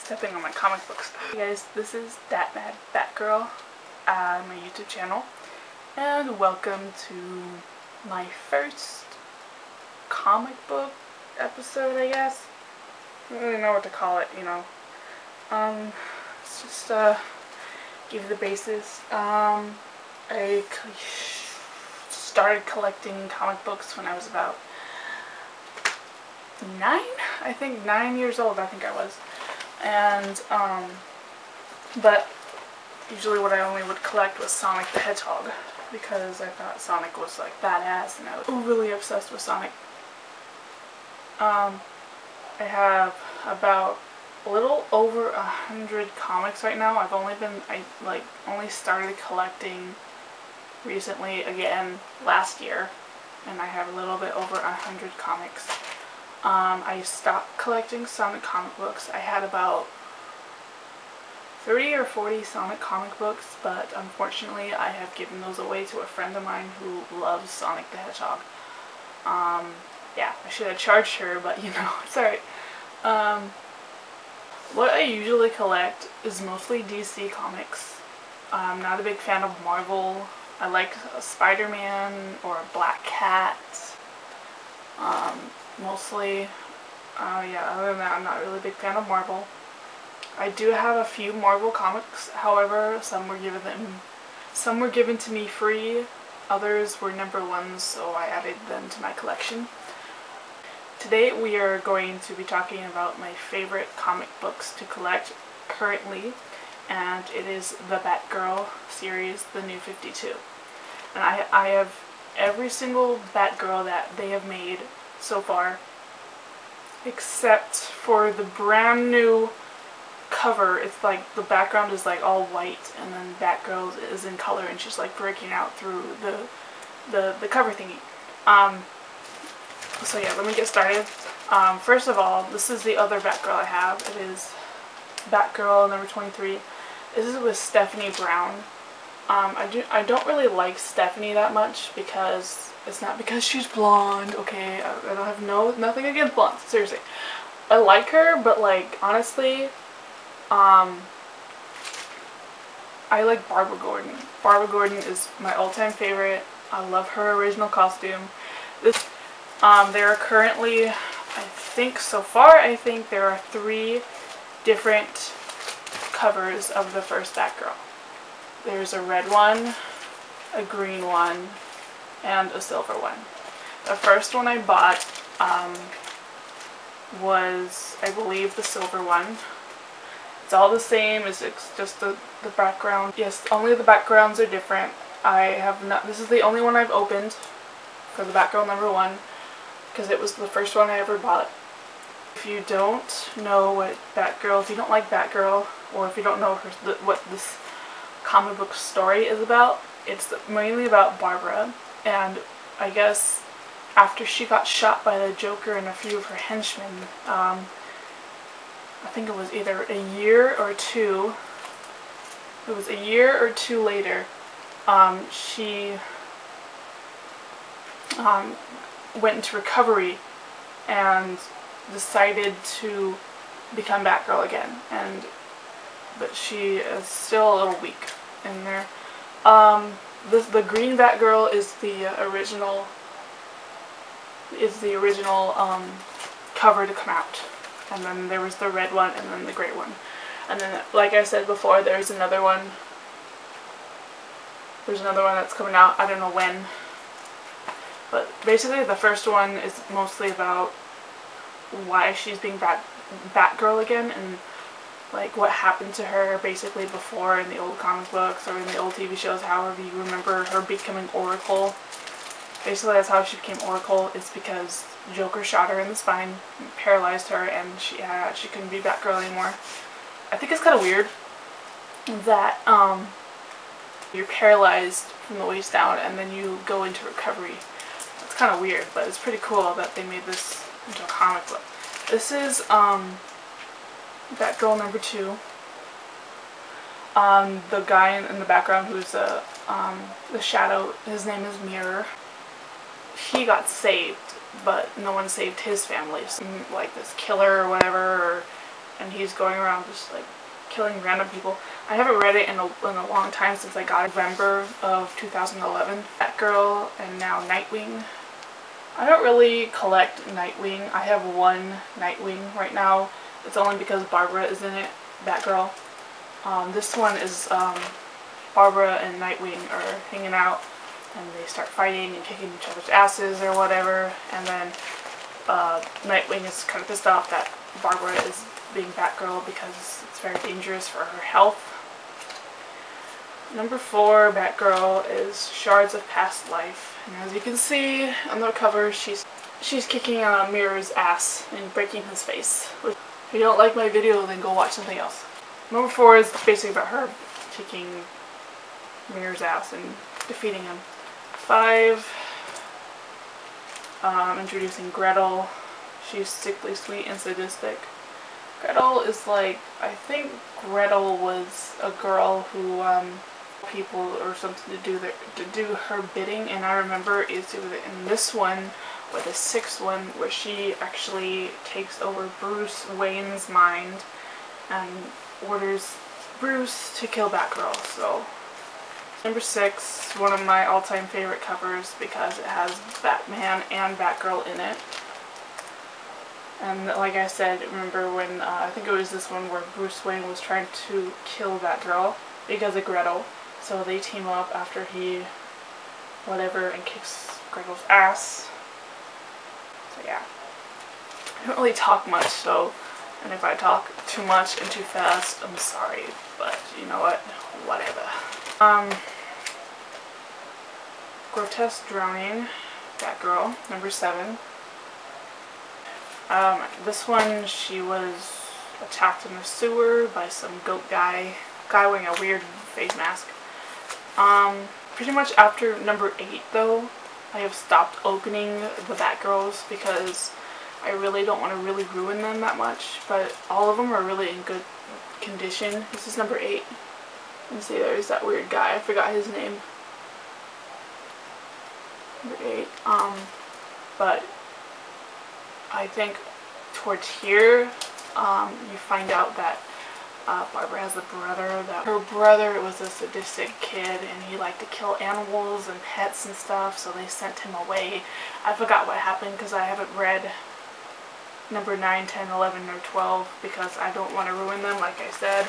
stepping on my comic books. Hey guys, this is Datmadbatgurl on my YouTube channel, and welcome to my first comic book episode, I guess. I don't really know what to call it, you know. Let's just give you the basis. I started collecting comic books when I was about 9 years old, I think I was. And, but usually what I only would collect was Sonic the Hedgehog, because I thought Sonic was like badass and I was overly obsessed with Sonic. I have about a little over 100 comics right now. I only started collecting recently again last year, and I have a little bit over 100 comics. I stopped collecting Sonic comic books. I had about 30 or 40 Sonic comic books, but unfortunately I have given those away to a friend of mine who loves Sonic the Hedgehog. Yeah, I should have charged her, but you know, it's alright. What I usually collect is mostly DC comics. I'm not a big fan of Marvel. I like Spider-Man or Black Cat. Mostly, yeah, other than that, I'm not really a big fan of Marvel. I do have a few Marvel comics, however, some were given to me free, others were #1s, so I added them to my collection. Today we are going to be talking about my favorite comic books to collect currently, and it is the Batgirl series, the New 52. And I have every single Batgirl that they have made so far, except for the brand new cover. It's like the background is like all white, and then Batgirl is in color, and she's like breaking out through the cover thingy. So yeah, let me get started. First of all, this is the other Batgirl I have. It is Batgirl number 23. This is with Stephanie Brown. I don't really like Stephanie that much, because it's not because she's blonde, okay? I don't have nothing against blondes, seriously. I like her, but like, honestly, I like Barbara Gordon. Barbara Gordon is my all-time favorite. I love her original costume. There are currently, so far I think there are 3 different covers of the first Batgirl. There's a red one, a green one, and a silver one. The first one I bought was, I believe, the silver one. It's all the same, it's just the background. Yes, only the backgrounds are different. This is the only one I've opened for the Batgirl #1, because it was the first one I ever bought. If you don't know what Batgirl, if you don't like Batgirl, or if you don't know what this comic book story is about, it's mainly about Barbara, and I guess after she got shot by the Joker and a few of her henchmen, I think it was either a year or 2, it was a year or 2 later, she went into recovery and decided to become Batgirl again, but she is still a little weak in there. The green Batgirl is the original cover to come out, and then there was the red one and then the gray one, and then, like I said before, there's another one that's coming out. I don't know when, but basically the first one is mostly about why she's being Batgirl again, and like what happened to her basically before in the old comic books or in the old TV shows, however you remember her becoming Oracle. Basically that's how she became Oracle, is because Joker shot her in the spine, paralyzed her, and she couldn't be Batgirl anymore. I think it's kind of weird that you're paralyzed from the waist down and then you go into recovery. It's kind of weird, but it's pretty cool that they made this into a comic book. This is Batgirl #2. The guy in the background who's the shadow, his name is Mirror. He got saved, but no one saved his family. Like this killer or whatever, or and he's going around just like killing random people. I haven't read it in a long time since I got it. November of 2011. Batgirl and now Nightwing. I don't really collect Nightwing. I have one Nightwing right now. It's only because Barbara is in it, Batgirl. This one is Barbara and Nightwing are hanging out and they start fighting and kicking each other's asses or whatever, and then Nightwing is kind of pissed off that Barbara is being Batgirl because it's very dangerous for her health. Number 4, Batgirl, is Shards of Past Life. And as you can see on the cover, she's kicking Mirror's ass and breaking his face. If you don't like my video, then go watch something else. Number 4 is basically about her kicking Mirror's ass and defeating him. 5, introducing Gretel. She's sickly sweet and sadistic. Gretel is like, I think Gretel was a girl who people or something to do her bidding, and I remember it's in this one or the 6th one where she actually takes over Bruce Wayne's mind and orders Bruce to kill Batgirl. So number 6, one of my all-time favorite covers because it has Batman and Batgirl in it. And like I said, remember when, I think it was this one where Bruce Wayne was trying to kill Batgirl because of Gretel. So they team up after he, whatever, and kicks Gretel's ass. So yeah. I don't really talk much, so, and if I talk too much and too fast, I'm sorry. But you know what? Whatever. Grotesque Drowning, Batgirl, number 7. This one, she was attacked in a sewer by some goat guy wearing a weird face mask. Pretty much after number 8 though, I have stopped opening the Batgirls because I really don't want to really ruin them that much, but all of them are really in good condition. This is number 8. You see there's that weird guy, I forgot his name. Number 8. But I think towards here, you find out that Barbara has a brother. That her brother was a sadistic kid and he liked to kill animals and pets and stuff, so they sent him away. I forgot what happened because I haven't read number 9, 10, 11, or 12 because I don't want to ruin them, like I said.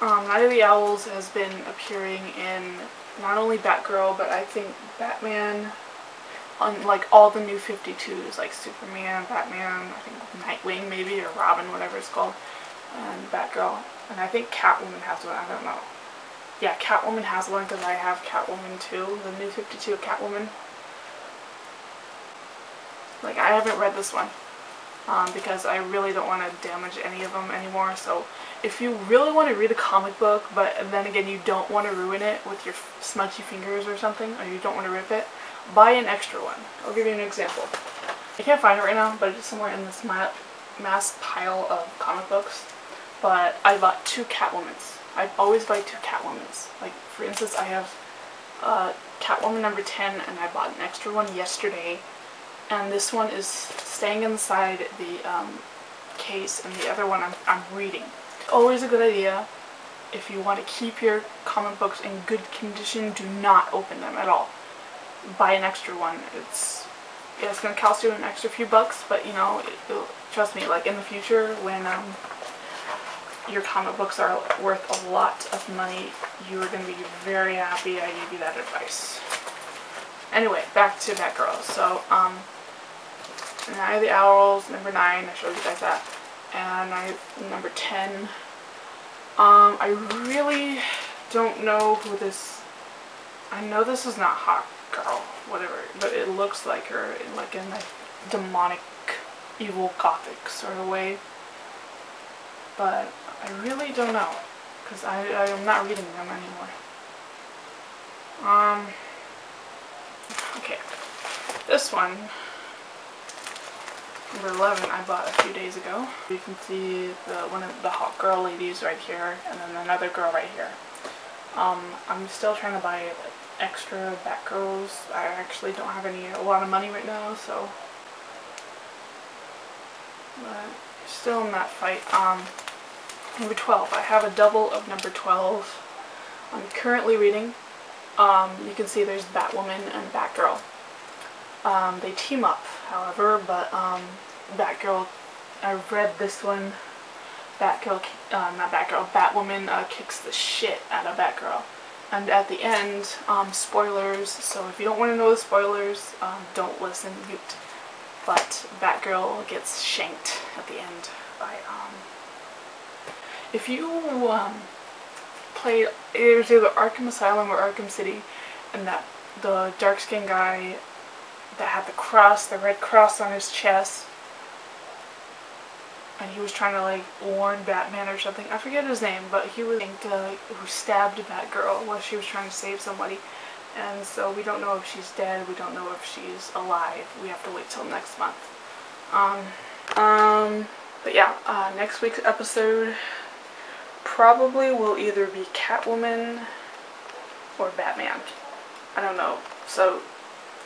Night of the Owls has been appearing in not only Batgirl, but I think Batman, on like all the new 52s, like Superman, Batman, I think Nightwing maybe, or Robin, whatever it's called, and Batgirl. And I think Catwoman has one, I don't know. Yeah, Catwoman has one because I have Catwoman too, the new 52 Catwoman. Like, I haven't read this one because I really don't want to damage any of them anymore. So if you really want to read a comic book, but then again you don't want to ruin it with your smudgy fingers or something, or you don't want to rip it, buy an extra one. I'll give you an example. I can't find it right now, but it's somewhere in this mass pile of comic books. But I bought 2 Catwomans. I always buy 2 Catwomans. Like, for instance, I have Catwoman number 10, and I bought an extra one yesterday. And this one is staying inside the case, and the other one I'm reading. Always a good idea. If you want to keep your comic books in good condition, do not open them at all. Buy an extra one. It's going to cost you an extra few bucks, but you know, trust me, like in the future when your comic books are worth a lot of money, you are going to be very happy I gave you that advice. Anyway, back to Batgirl. So, Night of the Owls, number 9, I showed you guys that, and number 10. I really don't know who this, I know this is not Hot Girl, whatever, but it looks like her, like in a demonic, evil gothic sort of way. But I really don't know, because I am not reading them anymore. Okay, this one, number 11, I bought a few days ago. You can see one of the Hot Girl ladies right here, and then another girl right here. I'm still trying to buy extra Batgirls. I actually don't have a lot of money right now, so. But still in that fight. Number 12. I have a double of number 12. I'm currently reading. You can see there's Batwoman and Batgirl. They team up, however, but Batgirl, I read this one, Batwoman kicks the shit out of Batgirl. And at the end, spoilers, so if you don't want to know the spoilers, don't listen, mute. But Batgirl gets shanked at the end by, if you, played, it was either Arkham Asylum or Arkham City, and that, the dark-skinned guy that had the cross, the red cross on his chest, and he was trying to like warn Batman or something. I forget his name, but he was who stabbed Batgirl while she was trying to save somebody. And so we don't know if she's dead, we don't know if she's alive. We have to wait till next month. But yeah, next week's episode probably will either be Catwoman or Batman. I don't know. So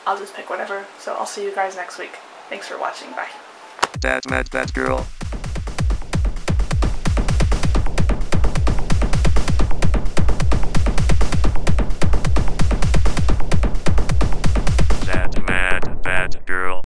I'll just pick whatever. So I'll see you guys next week. Thanks for watching. Bye. Datmadbatgurl.